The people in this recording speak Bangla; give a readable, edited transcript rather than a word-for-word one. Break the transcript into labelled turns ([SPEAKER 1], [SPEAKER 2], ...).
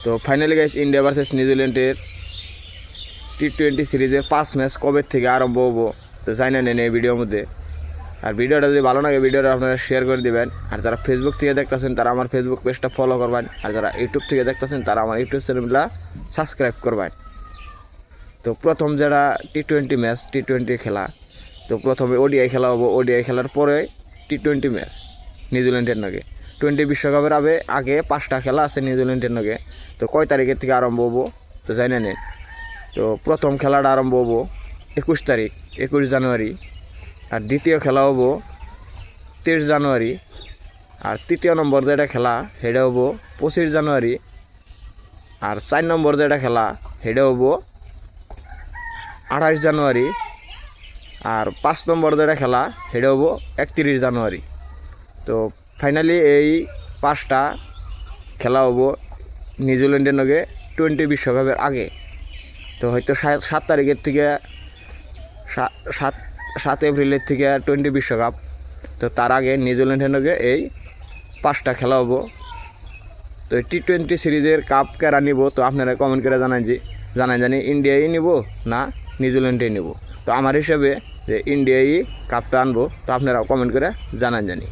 [SPEAKER 1] তো ফাইনালি গাইস ইন্ডিয়া ভার্সেস নিউজিল্যান্ডের টি-20 সিরিজের 5 ম্যাচ কবে থেকে আরম্ভ হবো তো জানি না এই ভিডিওর মধ্যে। আর ভিডিওটা যদি ভালো লাগে ভিডিওটা আপনারা শেয়ার করে দিবেন। আর যারা ফেসবুক থেকে দেখতেছেন তারা আমার ফেসবুক পেজটা ফলো করবেন। আর যারা ইউটিউব থেকে দেখতেছেন তারা আমার ইউটিউব চ্যানেলটা সাবস্ক্রাইব করবেন। তো প্রথম যারা টি-20 ম্যাচ টি-20 খেলা, তো প্রথমে ওডিআই খেলা হবো। ওডিআই খেলার পরে টি-20 ম্যাচ নিউজিল্যান্ডের নাকি 20 বিশ্বকাপের আগে 5টা খেলা আছে নিউজিল্যান্ডের নাকি। তো কয় তারিখের থেকে আরম্ভ হবো তো জানি না। তো প্রথম খেলাটা আরম্ভ হবো 21 তারিখ 21 জানুয়ারি। আর দ্বিতীয় খেলা হবো 23 জানুয়ারি। আর তৃতীয় নম্বর যেটা খেলা সেটা হবো 25 জানুয়ারি। আর 4 নম্বর যেটা খেলা সেটা হবো 28 জানুয়ারি। আর 5 নম্বর যেটা খেলা সেটা হবো 31 জানুয়ারি। তো ফাইনালি এই 5টা খেলা হবো নিউজিল্যান্ডের নাকি 20 বিশ্বকাপের আগে। তো হয়তো 7 তারিখের থেকে 7 এপ্রিলের থেকে 20 বিশ্বকাপ। তো তার আগে নিউজিল্যান্ডের নাকি এই 5টা খেলা হবো। তো টি-20 সিরিজের কাপ কারা নিব তো আপনারা কমেন্ট করে জানি ইন্ডিয়াই নিব না নিউজিল্যান্ডেই নিব। তো আমার হিসাবে যে ইন্ডিয়াই কাপটা আনবো, তো আপনারা কমেন্ট করে জানি।